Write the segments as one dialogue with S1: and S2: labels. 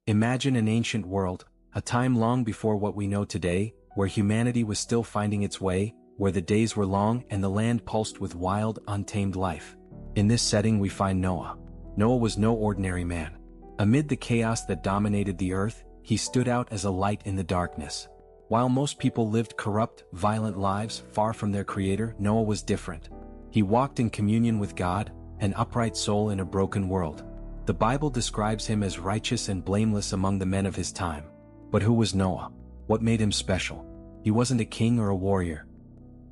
S1: Imagine an ancient world, a time long before what we know today, where humanity was still finding its way, where the days were long and the land pulsed with wild, untamed life. In this setting we find Noah. Noah was no ordinary man. Amid the chaos that dominated the earth, he stood out as a light in the darkness. While most people lived corrupt, violent lives far from their Creator, Noah was different. He walked in communion with God, an upright soul in a broken world. The Bible describes him as righteous and blameless among the men of his time. But who was Noah? What made him special? He wasn't a king or a warrior.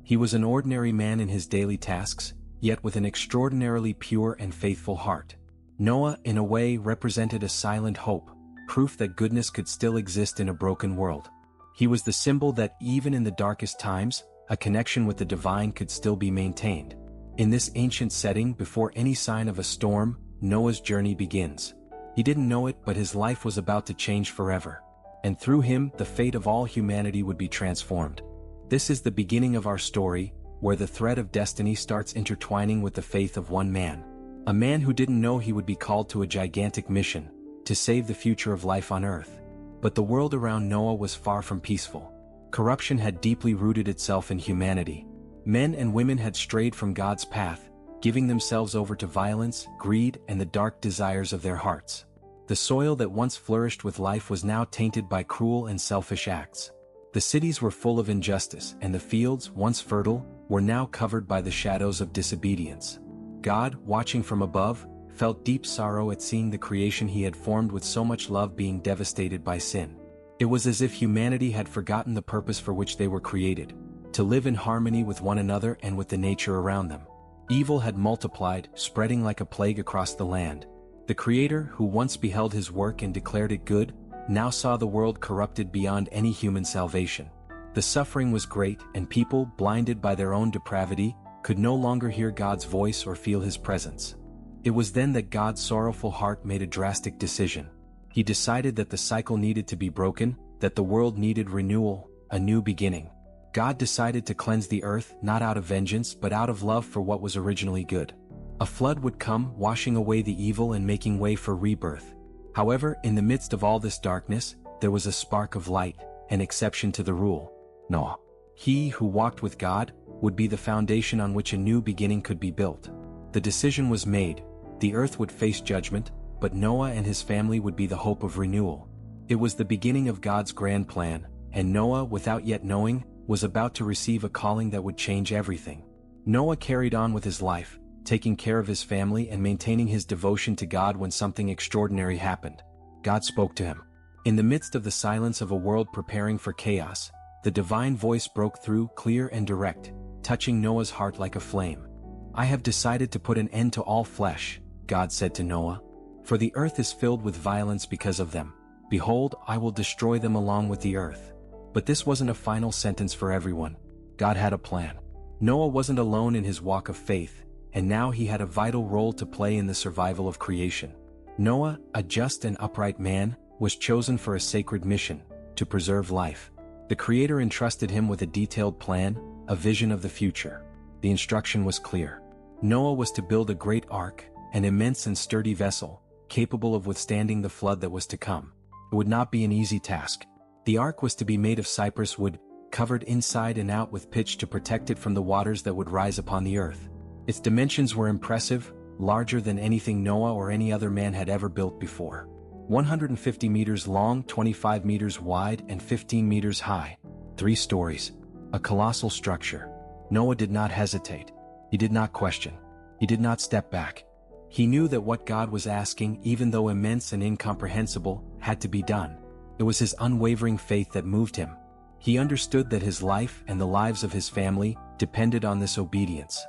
S1: He was an ordinary man in his daily tasks, yet with an extraordinarily pure and faithful heart. Noah, in a way, represented a silent hope, proof that goodness could still exist in a broken world. He was the symbol that even in the darkest times, a connection with the divine could still be maintained. In this ancient setting, before any sign of a storm, Noah's journey begins. He didn't know it, but his life was about to change forever. And through him, the fate of all humanity would be transformed. This is the beginning of our story, where the thread of destiny starts intertwining with the faith of one man. A man who didn't know he would be called to a gigantic mission, to save the future of life on earth. But the world around Noah was far from peaceful. Corruption had deeply rooted itself in humanity. Men and women had strayed from God's path, giving themselves over to violence, greed, and the dark desires of their hearts. The soil that once flourished with life was now tainted by cruel and selfish acts. The cities were full of injustice, and the fields, once fertile, were now covered by the shadows of disobedience. God, watching from above, felt deep sorrow at seeing the creation he had formed with so much love being devastated by sin. It was as if humanity had forgotten the purpose for which they were created, to live in harmony with one another and with the nature around them. Evil had multiplied, spreading like a plague across the land. The Creator, who once beheld his work and declared it good, now saw the world corrupted beyond any human salvation. The suffering was great, and people, blinded by their own depravity, could no longer hear God's voice or feel his presence. It was then that God's sorrowful heart made a drastic decision. He decided that the cycle needed to be broken, that the world needed renewal, a new beginning. God decided to cleanse the earth, not out of vengeance but out of love for what was originally good. A flood would come, washing away the evil and making way for rebirth. However, in the midst of all this darkness, there was a spark of light, an exception to the rule: Noah. He who walked with God would be the foundation on which a new beginning could be built. The decision was made. The earth would face judgment, but Noah and his family would be the hope of renewal. It was the beginning of God's grand plan, and Noah, without yet knowing, was about to receive a calling that would change everything. Noah carried on with his life, taking care of his family and maintaining his devotion to God when something extraordinary happened. God spoke to him. In the midst of the silence of a world preparing for chaos, the divine voice broke through, clear and direct, touching Noah's heart like a flame. "I have decided to put an end to all flesh," God said to Noah, "for the earth is filled with violence because of them. Behold, I will destroy them along with the earth." But this wasn't a final sentence for everyone. God had a plan. Noah wasn't alone in his walk of faith, and now he had a vital role to play in the survival of creation. Noah, a just and upright man, was chosen for a sacred mission: to preserve life. The Creator entrusted him with a detailed plan, a vision of the future. The instruction was clear. Noah was to build a great ark, an immense and sturdy vessel, capable of withstanding the flood that was to come. It would not be an easy task. The ark was to be made of cypress wood, covered inside and out with pitch to protect it from the waters that would rise upon the earth. Its dimensions were impressive, larger than anything Noah or any other man had ever built before. 150 meters long, 25 meters wide, and 15 meters high. 3 stories. A colossal structure. Noah did not hesitate. He did not question. He did not step back. He knew that what God was asking, even though immense and incomprehensible, had to be done. It was his unwavering faith that moved him. He understood that his life and the lives of his family depended on this obedience.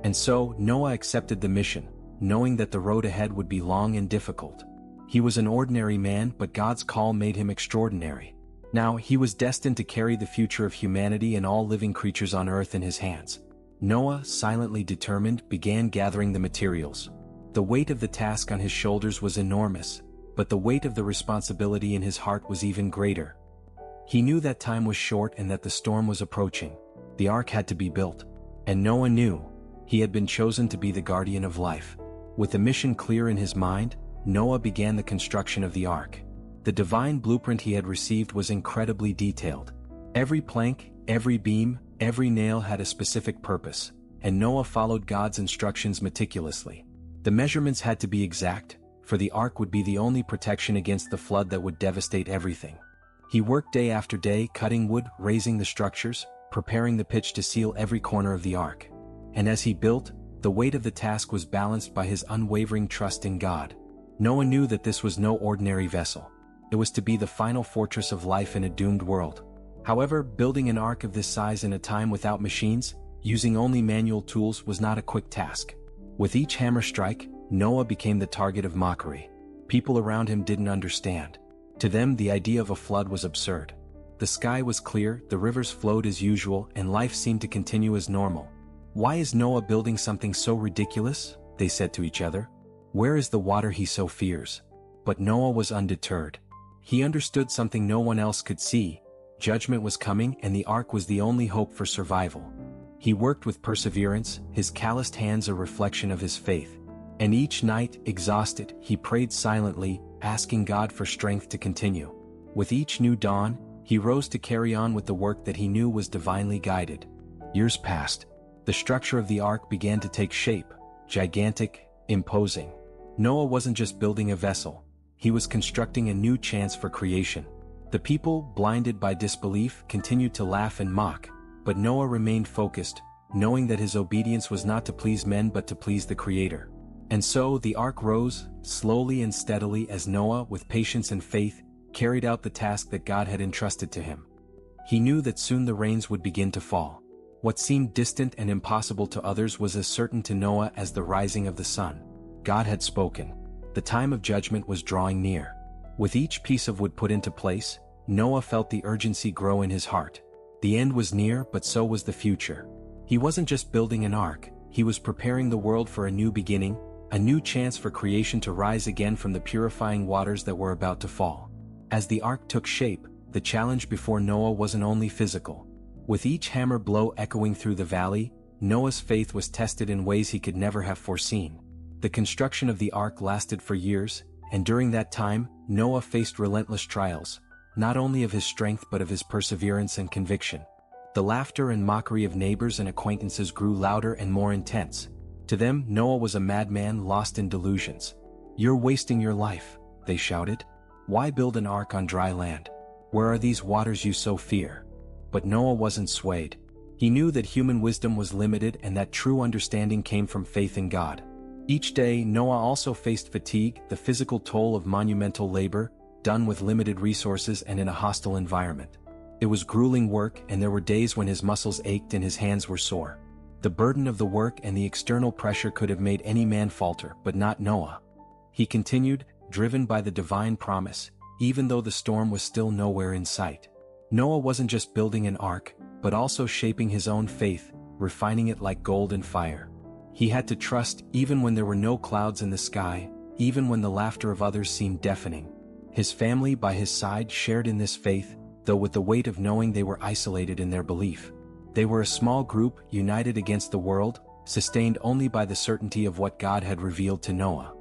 S1: And so, Noah accepted the mission, knowing that the road ahead would be long and difficult. He was an ordinary man, but God's call made him extraordinary. Now, he was destined to carry the future of humanity and all living creatures on earth in his hands. Noah, silently determined, began gathering the materials. The weight of the task on his shoulders was enormous, but the weight of the responsibility in his heart was even greater. He knew that time was short and that the storm was approaching. The ark had to be built. And Noah knew. He had been chosen to be the guardian of life. With the mission clear in his mind, Noah began the construction of the ark. The divine blueprint he had received was incredibly detailed. Every plank, every beam, every nail had a specific purpose, and Noah followed God's instructions meticulously. The measurements had to be exact, for the ark would be the only protection against the flood that would devastate everything. He worked day after day, cutting wood, raising the structures, preparing the pitch to seal every corner of the ark. And as he built, the weight of the task was balanced by his unwavering trust in God. Noah knew that this was no ordinary vessel. It was to be the final fortress of life in a doomed world. However, building an ark of this size in a time without machines, using only manual tools, was not a quick task. With each hammer strike, Noah became the target of mockery. People around him didn't understand. To them, the idea of a flood was absurd. The sky was clear, the rivers flowed as usual, and life seemed to continue as normal. "Why is Noah building something so ridiculous?" they said to each other. "Where is the water he so fears?" But Noah was undeterred. He understood something no one else could see. Judgment was coming, and the ark was the only hope for survival. He worked with perseverance, his calloused hands a reflection of his faith. And each night, exhausted, he prayed silently, asking God for strength to continue. With each new dawn, he rose to carry on with the work that he knew was divinely guided. Years passed. The structure of the ark began to take shape, gigantic, imposing. Noah wasn't just building a vessel. He was constructing a new chance for creation. The people, blinded by disbelief, continued to laugh and mock, but Noah remained focused, knowing that his obedience was not to please men but to please the Creator. And so the ark rose, slowly and steadily, as Noah, with patience and faith, carried out the task that God had entrusted to him. He knew that soon the rains would begin to fall. What seemed distant and impossible to others was as certain to Noah as the rising of the sun. God had spoken. The time of judgment was drawing near. With each piece of wood put into place, Noah felt the urgency grow in his heart. The end was near, but so was the future. He wasn't just building an ark, he was preparing the world for a new beginning, a new chance for creation to rise again from the purifying waters that were about to fall. As the ark took shape, the challenge before Noah wasn't only physical. With each hammer blow echoing through the valley, Noah's faith was tested in ways he could never have foreseen. The construction of the ark lasted for years, and during that time, Noah faced relentless trials, not only of his strength but of his perseverance and conviction. The laughter and mockery of neighbors and acquaintances grew louder and more intense. To them, Noah was a madman lost in delusions. "You're wasting your life," they shouted. "Why build an ark on dry land? Where are these waters you so fear?" But Noah wasn't swayed. He knew that human wisdom was limited and that true understanding came from faith in God. Each day, Noah also faced fatigue, the physical toll of monumental labor, done with limited resources and in a hostile environment. It was grueling work, and there were days when his muscles ached and his hands were sore. The burden of the work and the external pressure could have made any man falter, but not Noah. He continued, driven by the divine promise, even though the storm was still nowhere in sight. Noah wasn't just building an ark, but also shaping his own faith, refining it like gold in fire. He had to trust even when there were no clouds in the sky, even when the laughter of others seemed deafening. His family by his side shared in this faith, though with the weight of knowing they were isolated in their belief. They were a small group, united against the world, sustained only by the certainty of what God had revealed to Noah.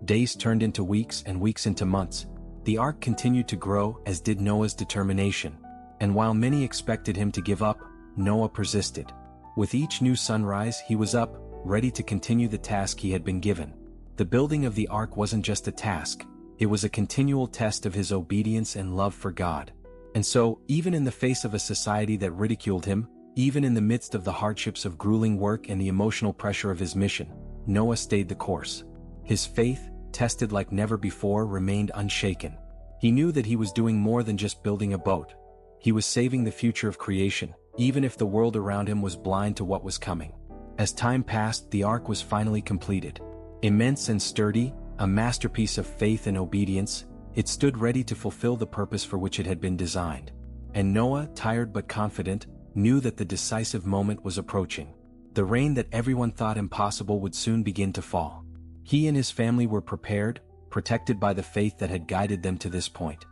S1: Days turned into weeks and weeks into months. The ark continued to grow, as did Noah's determination. And while many expected him to give up, Noah persisted. With each new sunrise, he was up, ready to continue the task he had been given. The building of the ark wasn't just a task, it was a continual test of his obedience and love for God. And so, even in the face of a society that ridiculed him, even in the midst of the hardships of grueling work and the emotional pressure of his mission, Noah stayed the course. His faith, tested like never before, remained unshaken. He knew that he was doing more than just building a boat. He was saving the future of creation, even if the world around him was blind to what was coming. As time passed, the ark was finally completed. Immense and sturdy, a masterpiece of faith and obedience, it stood ready to fulfill the purpose for which it had been designed. And Noah, tired but confident, knew that the decisive moment was approaching. The rain that everyone thought impossible would soon begin to fall. He and his family were prepared, protected by the faith that had guided them to this point.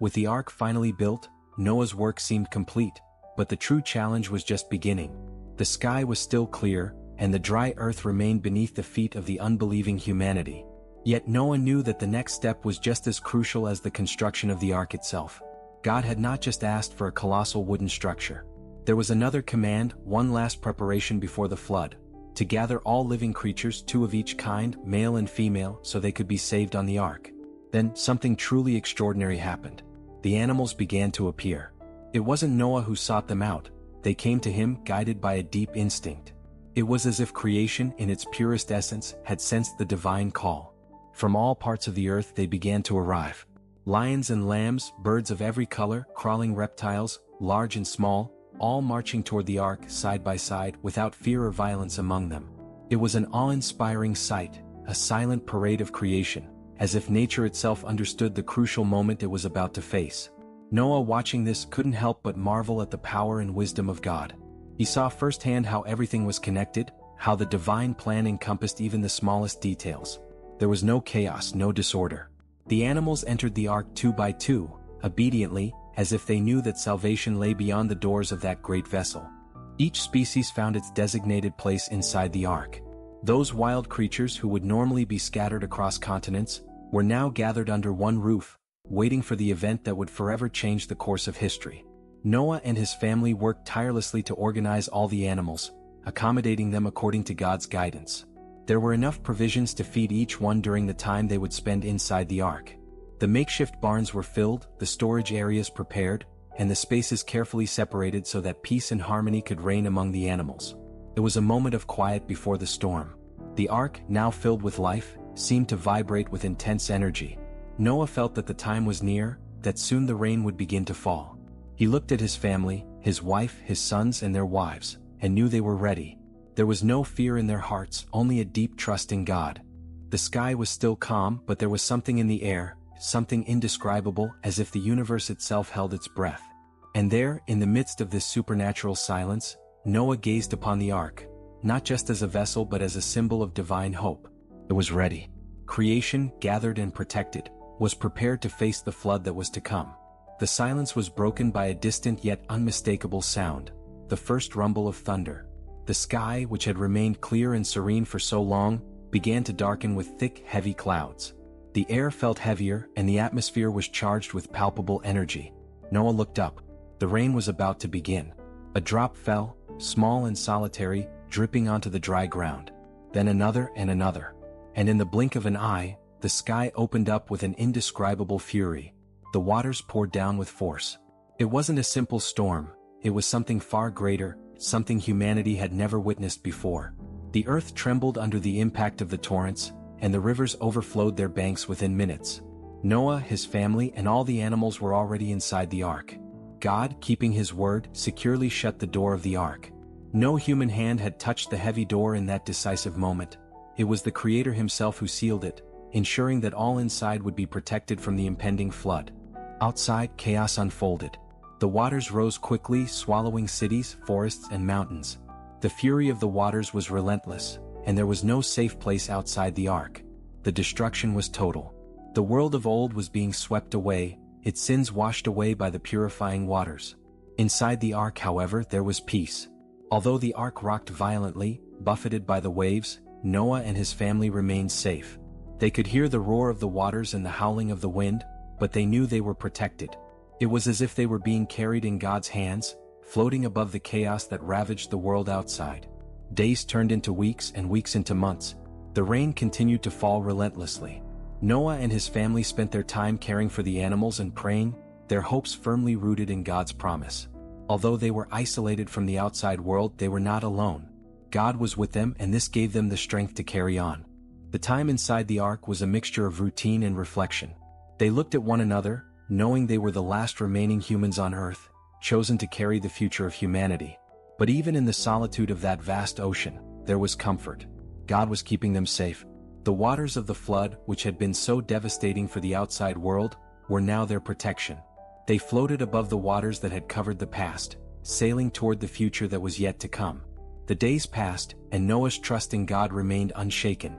S1: With the ark finally built, Noah's work seemed complete, but the true challenge was just beginning. The sky was still clear, and the dry earth remained beneath the feet of the unbelieving humanity. Yet Noah knew that the next step was just as crucial as the construction of the ark itself. God had not just asked for a colossal wooden structure. There was another command, one last preparation before the flood: to gather all living creatures, 2 of each kind, male and female, so they could be saved on the ark. Then, something truly extraordinary happened. The animals began to appear. It wasn't Noah who sought them out. They came to him, guided by a deep instinct. It was as if creation, in its purest essence, had sensed the divine call. From all parts of the earth they began to arrive. Lions and lambs, birds of every color, crawling reptiles, large and small, all marching toward the ark side by side without fear or violence among them. It was an awe-inspiring sight, a silent parade of creation, as if nature itself understood the crucial moment it was about to face. Noah, watching this, couldn't help but marvel at the power and wisdom of God. He saw firsthand how everything was connected, how the divine plan encompassed even the smallest details. There was no chaos, no disorder. The animals entered the ark 2 by 2, obediently, as if they knew that salvation lay beyond the doors of that great vessel. Each species found its designated place inside the ark. Those wild creatures who would normally be scattered across continents were now gathered under one roof, waiting for the event that would forever change the course of history. Noah and his family worked tirelessly to organize all the animals, accommodating them according to God's guidance. There were enough provisions to feed each one during the time they would spend inside the ark. The makeshift barns were filled, the storage areas prepared, and the spaces carefully separated so that peace and harmony could reign among the animals. It was a moment of quiet before the storm. The ark, now filled with life, seemed to vibrate with intense energy. Noah felt that the time was near, that soon the rain would begin to fall. He looked at his family, his wife, his sons and their wives, and knew they were ready. There was no fear in their hearts, only a deep trust in God. The sky was still calm, but there was something in the air, something indescribable, as if the universe itself held its breath. And there, in the midst of this supernatural silence, Noah gazed upon the ark, not just as a vessel but as a symbol of divine hope. It was ready. Creation, gathered and protected, was prepared to face the flood that was to come. The silence was broken by a distant yet unmistakable sound, the first rumble of thunder. The sky, which had remained clear and serene for so long, began to darken with thick, heavy clouds. The air felt heavier, and the atmosphere was charged with palpable energy. Noah looked up. The rain was about to begin. A drop fell, small and solitary, dripping onto the dry ground. Then another and another. And in the blink of an eye, the sky opened up with an indescribable fury. The waters poured down with force. It wasn't a simple storm. It was something far greater, something humanity had never witnessed before. The earth trembled under the impact of the torrents, and the rivers overflowed their banks within minutes. Noah, his family, and all the animals were already inside the ark. God, keeping his word, securely shut the door of the ark. No human hand had touched the heavy door in that decisive moment. It was the Creator himself who sealed it, ensuring that all inside would be protected from the impending flood. Outside, chaos unfolded. The waters rose quickly, swallowing cities, forests, and mountains. The fury of the waters was relentless, and there was no safe place outside the ark. The destruction was total. The world of old was being swept away, its sins washed away by the purifying waters. Inside the ark, however, there was peace. Although the ark rocked violently, buffeted by the waves, Noah and his family remained safe. They could hear the roar of the waters and the howling of the wind, but they knew they were protected. It was as if they were being carried in God's hands, floating above the chaos that ravaged the world outside. Days turned into weeks and weeks into months. The rain continued to fall relentlessly. Noah and his family spent their time caring for the animals and praying, their hopes firmly rooted in God's promise. Although they were isolated from the outside world, they were not alone. God was with them, and this gave them the strength to carry on. The time inside the ark was a mixture of routine and reflection. They looked at one another, knowing they were the last remaining humans on earth, chosen to carry the future of humanity. But even in the solitude of that vast ocean, there was comfort. God was keeping them safe. The waters of the flood, which had been so devastating for the outside world, were now their protection. They floated above the waters that had covered the past, sailing toward the future that was yet to come. The days passed, and Noah's trust in God remained unshaken.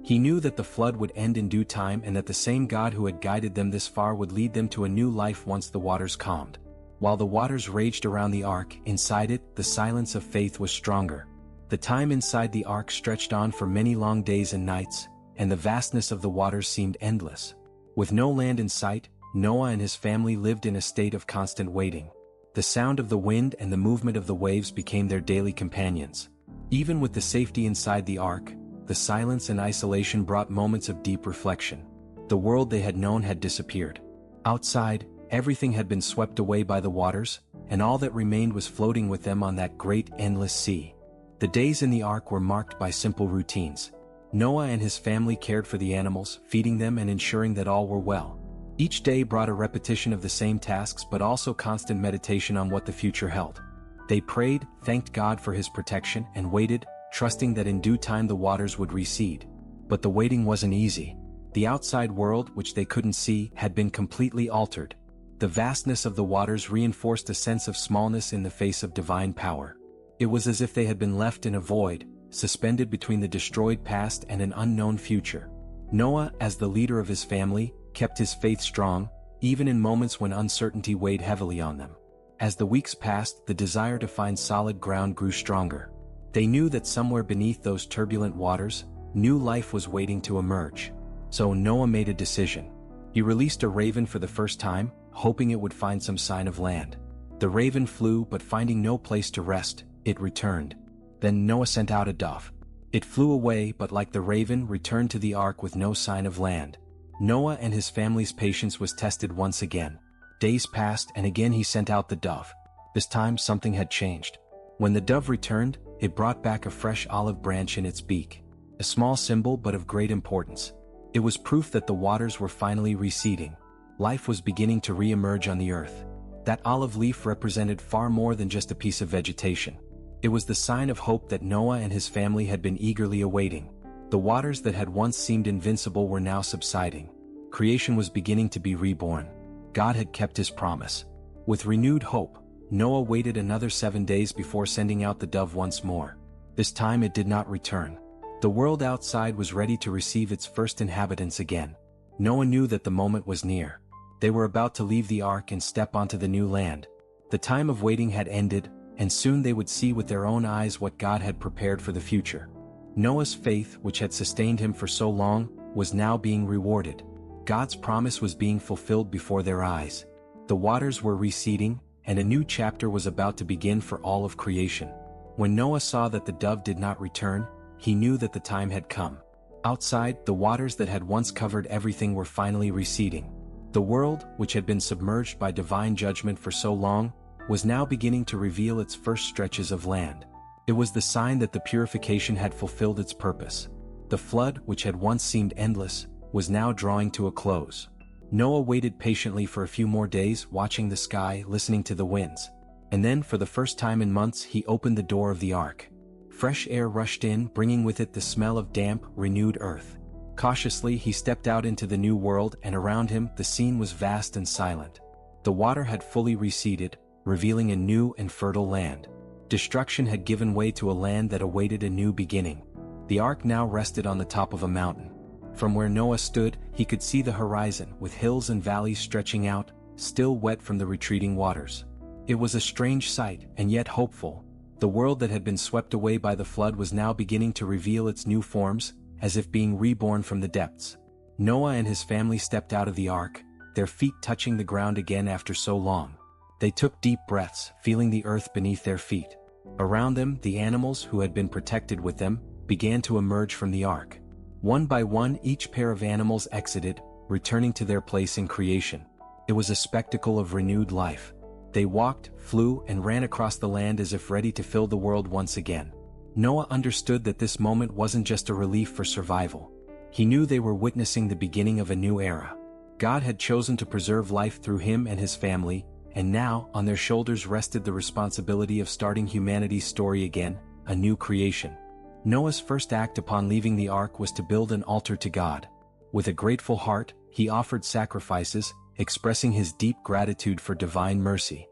S1: He knew that the flood would end in due time and that the same God who had guided them this far would lead them to a new life once the waters calmed. While the waters raged around the ark, inside it, the silence of faith was stronger. The time inside the ark stretched on for many long days and nights, and the vastness of the waters seemed endless. With no land in sight, Noah and his family lived in a state of constant waiting. The sound of the wind and the movement of the waves became their daily companions. Even with the safety inside the ark, the silence and isolation brought moments of deep reflection. The world they had known had disappeared. Outside, everything had been swept away by the waters, and all that remained was floating with them on that great endless sea. The days in the ark were marked by simple routines. Noah and his family cared for the animals, feeding them and ensuring that all were well. Each day brought a repetition of the same tasks but also constant meditation on what the future held. They prayed, thanked God for his protection, and waited, trusting that in due time the waters would recede. But the waiting wasn't easy. The outside world, which they couldn't see, had been completely altered. The vastness of the waters reinforced a sense of smallness in the face of divine power. It was as if they had been left in a void, suspended between the destroyed past and an unknown future. Noah, as the leader of his family, kept his faith strong, even in moments when uncertainty weighed heavily on them. As the weeks passed, the desire to find solid ground grew stronger. They knew that somewhere beneath those turbulent waters, new life was waiting to emerge. So Noah made a decision. He released a raven for the first time, hoping it would find some sign of land. The raven flew, but finding no place to rest, it returned. Then Noah sent out a dove. It flew away, but like the raven, returned to the ark with no sign of land. Noah and his family's patience was tested once again. Days passed, and again he sent out the dove. This time something had changed. When the dove returned, it brought back a fresh olive branch in its beak. A small symbol, but of great importance. It was proof that the waters were finally receding. Life was beginning to re-emerge on the earth. That olive leaf represented far more than just a piece of vegetation. It was the sign of hope that Noah and his family had been eagerly awaiting. The waters that had once seemed invincible were now subsiding. Creation was beginning to be reborn. God had kept his promise. With renewed hope, Noah waited another 7 days before sending out the dove once more. This time it did not return. The world outside was ready to receive its first inhabitants again. Noah knew that the moment was near. They were about to leave the ark and step onto the new land. The time of waiting had ended, and soon they would see with their own eyes what God had prepared for the future. Noah's faith, which had sustained him for so long, was now being rewarded. God's promise was being fulfilled before their eyes. The waters were receding, and a new chapter was about to begin for all of creation. When Noah saw that the dove did not return, he knew that the time had come. Outside, the waters that had once covered everything were finally receding. The world, which had been submerged by divine judgment for so long, was now beginning to reveal its first stretches of land. It was the sign that the purification had fulfilled its purpose. The flood, which had once seemed endless, was now drawing to a close. Noah waited patiently for a few more days, watching the sky, listening to the winds. And then, for the first time in months, he opened the door of the ark. Fresh air rushed in, bringing with it the smell of damp, renewed earth. Cautiously, he stepped out into the new world, and around him, the scene was vast and silent. The water had fully receded, revealing a new and fertile land. Destruction had given way to a land that awaited a new beginning. The ark now rested on the top of a mountain. From where Noah stood, he could see the horizon, with hills and valleys stretching out, still wet from the retreating waters. It was a strange sight, and yet hopeful. The world that had been swept away by the flood was now beginning to reveal its new forms, as if being reborn from the depths. Noah and his family stepped out of the ark, their feet touching the ground again after so long. They took deep breaths, feeling the earth beneath their feet. Around them, the animals who had been protected with them began to emerge from the ark. One by one, each pair of animals exited, returning to their place in creation. It was a spectacle of renewed life. They walked, flew, and ran across the land as if ready to fill the world once again. Noah understood that this moment wasn't just a relief for survival. He knew they were witnessing the beginning of a new era. God had chosen to preserve life through him and his family, and now, on their shoulders rested the responsibility of starting humanity's story again, a new creation. Noah's first act upon leaving the ark was to build an altar to God. With a grateful heart, he offered sacrifices, expressing his deep gratitude for divine mercy.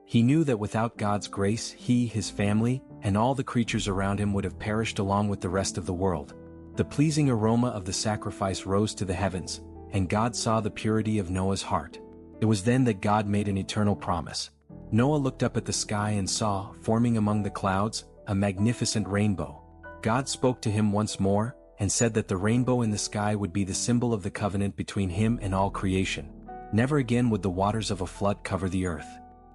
S1: He knew that without God's grace, he, his family, and all the creatures around him would have perished along with the rest of the world. The pleasing aroma of the sacrifice rose to the heavens, and God saw the purity of Noah's heart. It was then that God made an eternal promise. Noah looked up at the sky and saw, forming among the clouds, a magnificent rainbow. God spoke to him once more, and said that the rainbow in the sky would be the symbol of the covenant between him and all creation. Never again would the waters of a flood cover the earth.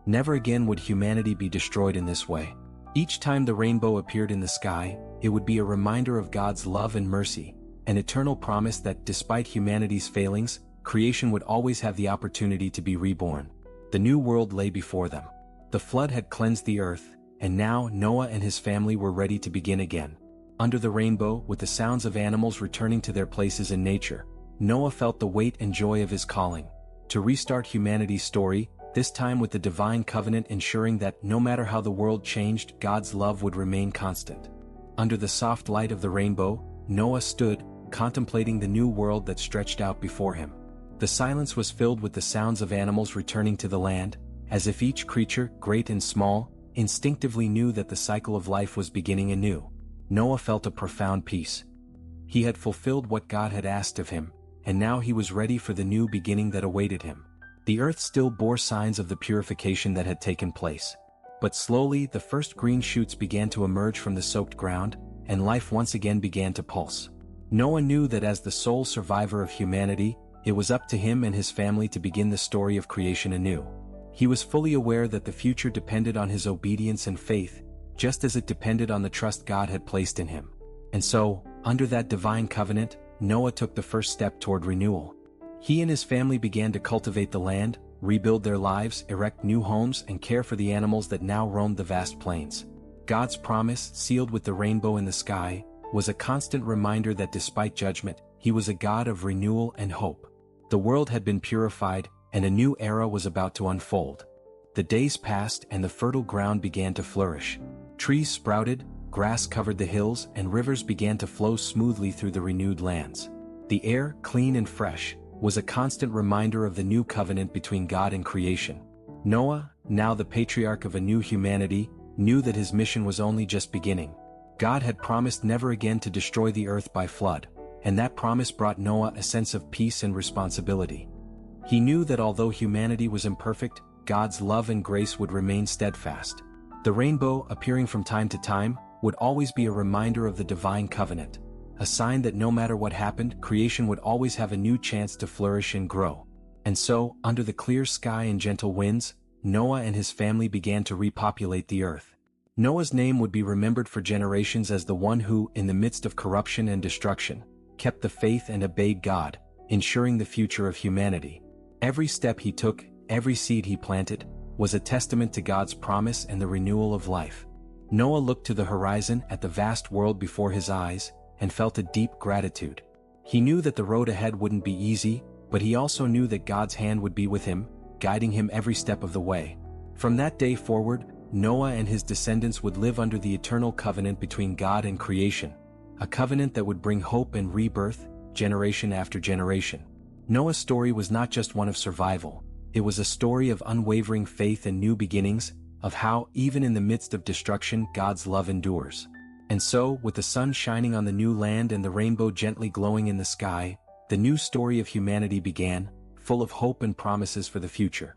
S1: Never again would humanity be destroyed in this way. Each time the rainbow appeared in the sky, it would be a reminder of God's love and mercy, an eternal promise that despite humanity's failings, creation would always have the opportunity to be reborn. The new world lay before them. The flood had cleansed the earth, and now Noah and his family were ready to begin again. Under the rainbow, with the sounds of animals returning to their places in nature, Noah felt the weight and joy of his calling, to restart humanity's story, this time with the divine covenant ensuring that no matter how the world changed, God's love would remain constant. Under the soft light of the rainbow, Noah stood, contemplating the new world that stretched out before him. The silence was filled with the sounds of animals returning to the land, as if each creature, great and small, instinctively knew that the cycle of life was beginning anew. Noah felt a profound peace. He had fulfilled what God had asked of him, and now he was ready for the new beginning that awaited him. The earth still bore signs of the purification that had taken place. But slowly the first green shoots began to emerge from the soaked ground, and life once again began to pulse. Noah knew that as the sole survivor of humanity, it was up to him and his family to begin the story of creation anew. He was fully aware that the future depended on his obedience and faith, just as it depended on the trust God had placed in him. And so, under that divine covenant, Noah took the first step toward renewal. He and his family began to cultivate the land, rebuild their lives, erect new homes, and care for the animals that now roamed the vast plains. God's promise, sealed with the rainbow in the sky, was a constant reminder that despite judgment, he was a God of renewal and hope. The world had been purified, and a new era was about to unfold. The days passed and the fertile ground began to flourish. Trees sprouted, grass covered the hills, and rivers began to flow smoothly through the renewed lands. The air, clean and fresh, was a constant reminder of the new covenant between God and creation. Noah, now the patriarch of a new humanity, knew that his mission was only just beginning. God had promised never again to destroy the earth by flood, and that promise brought Noah a sense of peace and responsibility. He knew that although humanity was imperfect, God's love and grace would remain steadfast. The rainbow, appearing from time to time, would always be a reminder of the divine covenant, a sign that no matter what happened, creation would always have a new chance to flourish and grow. And so, under the clear sky and gentle winds, Noah and his family began to repopulate the earth. Noah's name would be remembered for generations as the one who, in the midst of corruption and destruction, kept the faith and obeyed God, ensuring the future of humanity. Every step he took, every seed he planted, was a testament to God's promise and the renewal of life. Noah looked to the horizon at the vast world before his eyes, and felt a deep gratitude. He knew that the road ahead wouldn't be easy, but he also knew that God's hand would be with him, guiding him every step of the way. From that day forward, Noah and his descendants would live under the eternal covenant between God and creation, a covenant that would bring hope and rebirth, generation after generation. Noah's story was not just one of survival, it was a story of unwavering faith and new beginnings, of how, even in the midst of destruction, God's love endures. And so, with the sun shining on the new land and the rainbow gently glowing in the sky, the new story of humanity began, full of hope and promises for the future.